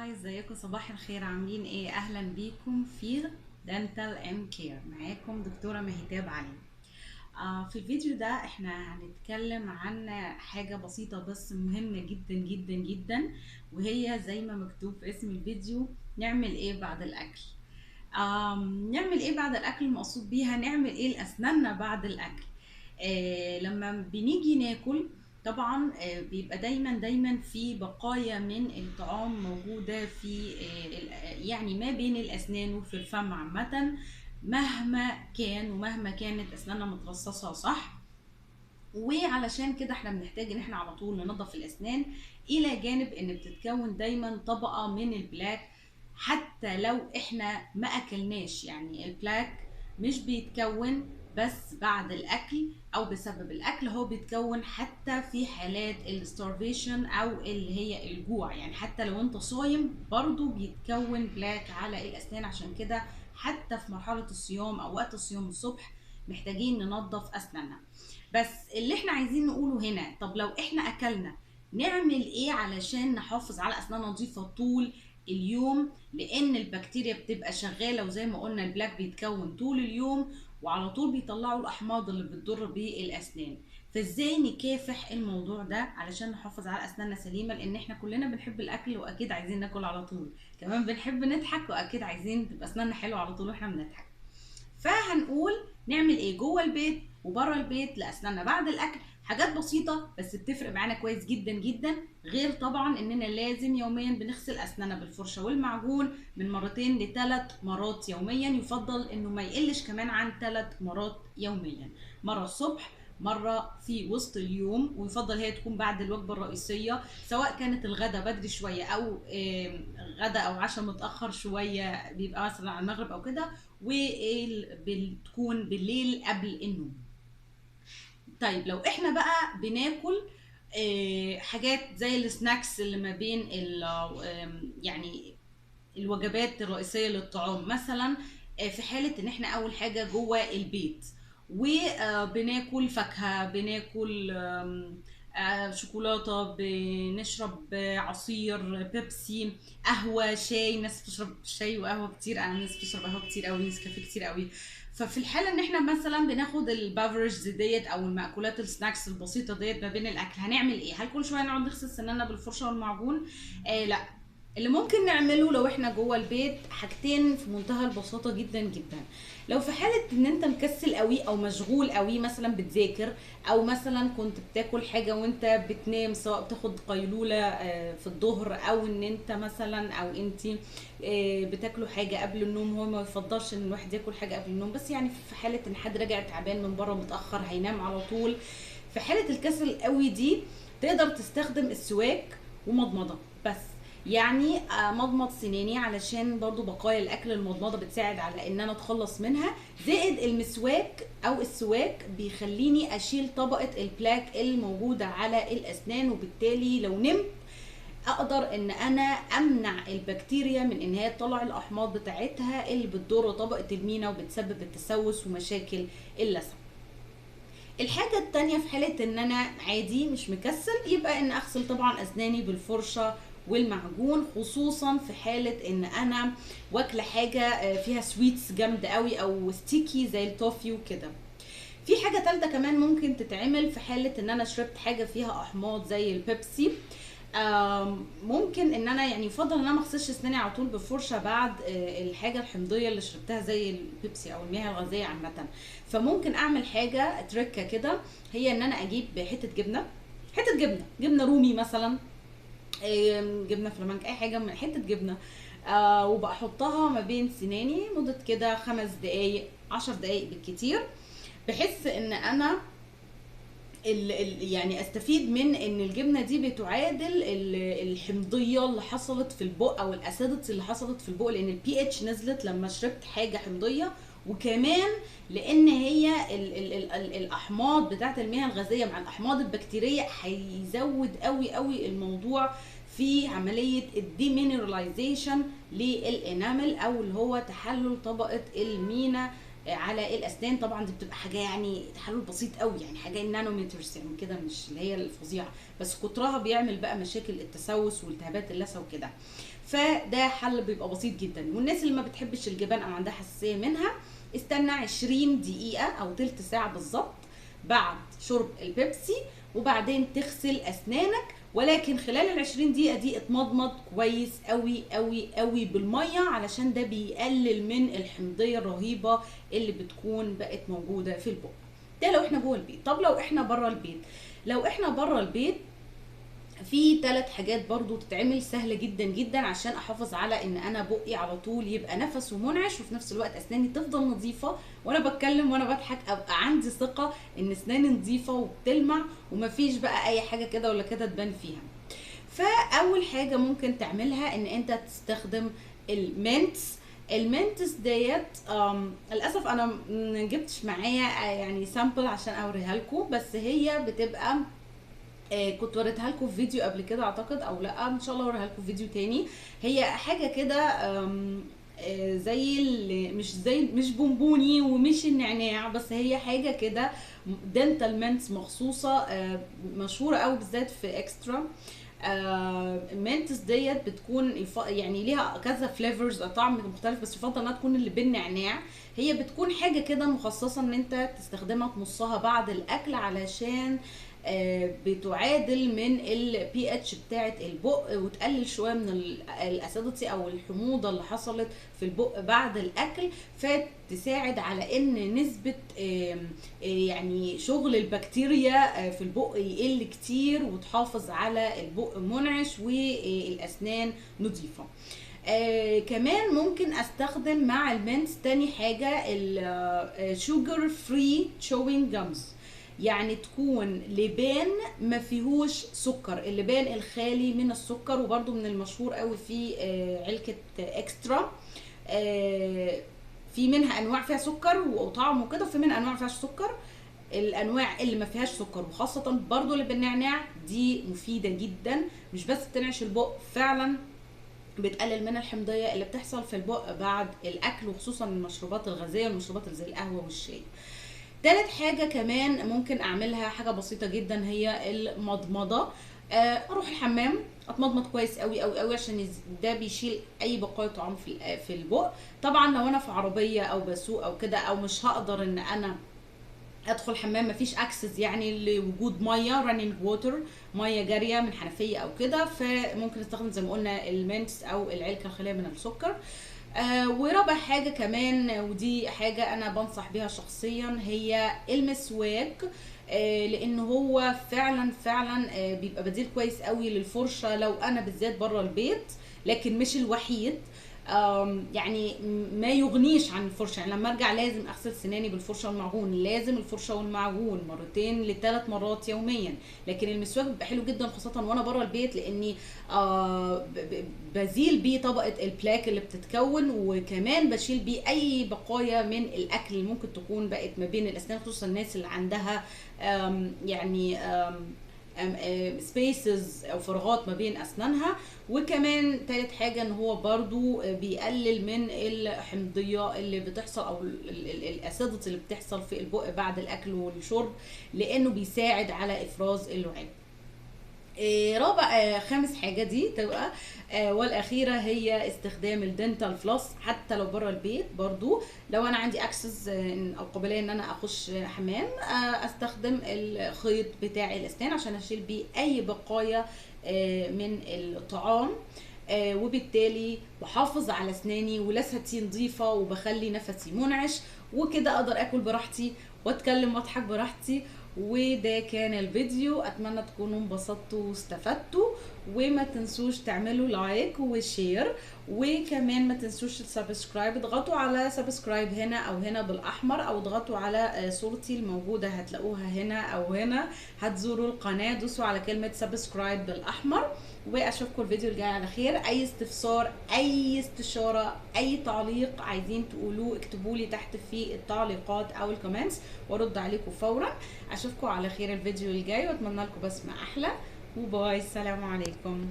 هاي ازيكم؟ صباح الخير، عاملين ايه؟ اهلا بيكم في دانتال ام كير. معاكم دكتورة مهتاب علي. في الفيديو ده احنا هنتكلم عن حاجة بسيطة بس مهمة جدا جدا جدا، وهي زي ما مكتوب في اسم الفيديو: نعمل ايه بعد الاكل. نعمل ايه بعد الاكل؟ المقصود بيها نعمل ايه لاسناننا بعد الاكل. لما بنيجي ناكل طبعا بيبقى دايما في بقايا من الطعام موجودة في يعني ما بين الاسنان وفي الفم عامة، مهما كان ومهما كانت اسناننا مترصصة صح. وعلشان كده احنا بنحتاج ان احنا على طول ننظف الاسنان، الى جانب ان بتتكون دايما طبقة من البلاك. حتى لو احنا ما اكلناش، يعني البلاك مش بيتكون بس بعد الاكل او بسبب الاكل، هو بيتكون حتى في حالات الستارفيشن او اللي هي الجوع. يعني حتى لو انت صايم برضو بيتكون بلاك على الاسنان. عشان كده حتى في مرحلة الصيام او وقت الصيام الصبح محتاجين ننظف اسناننا. بس اللي احنا عايزين نقوله هنا، طب لو احنا اكلنا نعمل ايه علشان نحافظ على اسنان نظيفة طول اليوم؟ لان البكتيريا بتبقى شغالة، وزي ما قلنا البلاك بيتكون طول اليوم وعلى طول بيطلعوا الاحماض اللي بتضر بالاسنان. فازاي نكافح الموضوع ده علشان نحافظ على اسناننا سليمة؟ لان احنا كلنا بنحب الاكل واكيد عايزين ناكل على طول، كمان بنحب نضحك واكيد عايزين تبقى اسناننا حلوة على طول واحنا بنضحك. فهنقول نعمل ايه جوه البيت وبره البيت لاسناننا بعد الاكل. حاجات بسيطه بس بتفرق معانا كويس جدا جدا، غير طبعا اننا لازم يوميا بنغسل اسناننا بالفرشه والمعجون من مرتين لثلاث مرات يوميا. يفضل انه ما يقلش كمان عن 3 مرات يوميا، مره الصبح، مرة في وسط اليوم، ويفضل هي تكون بعد الوجبة الرئيسية، سواء كانت الغدا بدري شوية أو غدا أو عشاء متأخر شوية، بيبقى مثلا على المغرب أو كده، وبتكون بالليل قبل النوم. طيب لو احنا بقى بناكل حاجات زي السناكس اللي ما بين يعني الوجبات الرئيسية للطعام مثلا، في حالة ان احنا اول حاجة جوه البيت وبناكل فاكهة، بناكل شوكولاتة، بنشرب عصير، بيبسي، قهوة، شاي. ناس بتشرب شاي وقهوة كتير، انا ناس بتشرب قهوة كتير قوي، نسكافيه كتير قوي. ففي الحالة ان احنا مثلا بناخد البافرج ديت او المأكولات السناكس البسيطة ديت ما بين الاكل، هنعمل ايه؟ هل كل شوية نقعد نغسل سنانا بالفرشة والمعجون؟ لا. اللي ممكن نعمله لو احنا جوه البيت حاجتين في منتهى البساطه جدا جدا. لو في حاله ان انت مكسل قوي او مشغول قوي، مثلا بتذاكر او مثلا كنت بتاكل حاجه وانت بتنام، سواء بتاخد قيلوله في الظهر، او ان انت مثلا او انت بتاكلوا حاجه قبل النوم. هو ما يفضلش ان الواحد ياكل حاجه قبل النوم، بس يعني في حاله ان حد راجع تعبان من بره متاخر هينام على طول. في حاله الكسل قوي دي تقدر تستخدم السواك ومضمضه بس. يعني مضمض سناني علشان برضو بقايا الاكل، المضمضه بتساعد على ان انا اتخلص منها، زائد المسواك او السواك بيخليني اشيل طبقه البلاك الموجوده على الاسنان، وبالتالي لو نمت اقدر ان انا امنع البكتيريا من ان هي تطلع الاحماض بتاعتها اللي بتضر طبقه المينا وبتسبب التسوس ومشاكل اللثه. الحاجة التانية في حالة ان انا عادي مش مكسل، يبقى ان اغسل طبعا اسناني بالفرشة والمعجون، خصوصا في حالة ان انا واكلة حاجة فيها سويتس جامدة قوي او ستيكي زي التوفي وكده. في حاجة تالتة كمان ممكن تتعمل في حالة ان انا شربت حاجة فيها احماض زي البيبسي. ممكن ان انا يعني يفضل ان انا ما اغسلش اسناني على طول بالفرشه بعد الحاجه الحمضيه اللي شربتها زي البيبسي او المياه الغازيه عامه. فممكن اعمل حاجه تركه كده، هي ان انا اجيب حته جبنه، جبنه رومي مثلا، جبنه فلامنك، اي حاجه من حته جبنه، وبحطها ما بين سناني مده كده 5 دقايق 10 دقايق بالكتير، بحس ان انا يعني استفيد من ان الجبنه دي بتعادل الحمضيه اللي حصلت في البق او الاسيدتي اللي حصلت في البق، لان البي اتش نزلت لما شربت حاجه حمضيه. وكمان لان هي الاحماض بتاعت المياه الغازيه مع الاحماض البكتيريه هيزود قوي قوي الموضوع في عمليه الديمينراليزيشن للانامل، او اللي هو تحلل طبقه المينا على الاسنان. طبعا دي بتبقى حاجه يعني تحلل بسيط قوي، يعني حاجه النانومترز يعني كده، مش اللي هي الفظيعه، بس كترها بيعمل بقى مشاكل التسوس والتهابات اللثه وكده. فده حل بيبقى بسيط جدا. والناس اللي ما بتحبش الجبان او عندها حساسيه منها، استنى 20 دقيقه او تلت ساعه بالظبط بعد شرب البيبسي، وبعدين تغسل اسنانك. ولكن خلال ال20 دقيقه دي اتمضمض كويس قوي قوي قوي بالميه، علشان ده بيقلل من الحمضيه الرهيبه اللي بتكون بقت موجوده في البق. ده لو احنا جوه البيت. طب لو احنا بره البيت، لو احنا بره البيت في 3 حاجات برضو تتعمل سهلة جدا جدا عشان احافظ على ان انا بقي على طول يبقى نفسه منعش، وفي نفس الوقت اسناني تفضل نظيفة، وانا بتكلم وانا بضحك ابقى عندي ثقة ان اسناني نظيفة وبتلمع ومفيش بقى اي حاجة كده ولا كده تبان فيها. فاول حاجة ممكن تعملها ان انت تستخدم المنتس. المنتس ديت للاسف انا مجبتش معايا يعني سامبل عشان اوريها لكم، بس هي بتبقى كنت وريتها لكم في فيديو قبل كده اعتقد، او لا ان شاء الله اوريها لكم في فيديو تاني. هي حاجه كده زي مش بونبوني ومش النعناع، بس هي حاجه كده دنتال منتس مخصوصه، مشهوره قوي بالذات في اكسترا. المنتس ديت بتكون يعني ليها كذا فليفرز، طعم مختلف، بس يفضل انها تكون اللي بالنعناع. هي بتكون حاجه كده مخصصه ان انت تستخدمها تمصها بعد الاكل، علشان بتعادل من البي اتش بتاعه البق، وتقلل شويه من الاسيديتي او الحموضه اللي حصلت في البق بعد الاكل، فتساعد على ان نسبه يعني شغل البكتيريا في البق يقل كتير، وتحافظ على البق منعش والاسنان نظيفه. كمان ممكن استخدم مع المنتس تاني حاجه الشوجر فري تشوينج جامز، يعني تكون لبان ما فيهوش سكر، اللبان الخالي من السكر. وبرده من المشهور قوي في علكة اكسترا، في منها انواع فيها سكر وطعم وكده، وفي منها انواع ما فيهاش سكر. الانواع اللي ما فيهاش سكر وخاصة برضو اللي بالنعناع دي مفيدة جدا، مش بس بتنعش البق، فعلا بتقلل من الحمضية اللي بتحصل في البق بعد الاكل، وخصوصا المشروبات الغازية والمشروبات اللي زي القهوة والشاي. تالت حاجة كمان ممكن اعملها حاجة بسيطة جدا، هي المضمضة. اروح الحمام اتمضمض كويس قوي قوي قوي، عشان ده بيشيل اي بقايا طعام في البق. طبعا لو انا في عربية او بسوق او كده، او مش هقدر ان انا ادخل حمام، مفيش اكسس يعني لوجود ميه رانينج ووتر، ميه جاريه من حنفيه او كده، فممكن نستخدم زي ما قلنا المنتس او العلكه الخاليه من السكر. ورابع حاجه كمان، ودي حاجه انا بنصح بيها شخصيا، هي المسواك. لان هو فعلا فعلا بيبقى بديل كويس قوي للفرشه لو انا بالذات بره البيت، لكن مش الوحيد. يعني ما يغنيش عن الفرشه. يعني لما ارجع لازم اغسل سناني بالفرشه والمعجون، لازم الفرشه والمعجون 2 ل3 مرات يوميا. لكن المسواك بيبقى حلو جدا خاصه وانا بره البيت، لاني بزيل بيه طبقه البلاك اللي بتتكون، وكمان بشيل بيه اي بقايا من الاكل اللي ممكن تكون بقت ما بين الاسنان، خصوصا الناس اللي عندها يعني سبيسز او فراغات ما بين اسنانها. وكمان تالت حاجه ان هو برضو بيقلل من الحمضيه اللي بتحصل، او الاسيدتي اللي بتحصل في البق بعد الاكل والشرب، لانه بيساعد على افراز اللعاب. خامس حاجه دي تبقى والاخيره، هي استخدام الدنتال فلوس حتى لو بره البيت. برضو لو انا عندي اكسس او قابليه ان انا اخش حمام، استخدم الخيط بتاع الاسنان عشان اشيل بيه اي بقايا من الطعام، وبالتالي بحافظ على اسناني ولثتي نظيفه، وبخلي نفسي منعش، وكده اقدر اكل براحتي واتكلم واضحك براحتي. وده كان الفيديو، اتمنى تكونوا انبسطتوا واستفدتوا، وما تنسوش تعملوا لايك وشير، وكمان ما تنسوش السبسكرايب. اضغطوا على سبسكرايب هنا او هنا بالاحمر، او اضغطوا على صورتي الموجوده هتلاقوها هنا او هنا، هتزوروا القناه دوسوا على كلمه سبسكرايب بالاحمر. واشوفكم الفيديو الجاي على خير. اي استفسار، اي استشاره، اي تعليق عايزين تقولوه اكتبوا لي تحت في التعليقات او الكومنتس وارد عليكم فورا. اشوفكم على خير الفيديو الجاي، واتمنى لكم بسمة احلى، وباي، السلام عليكم.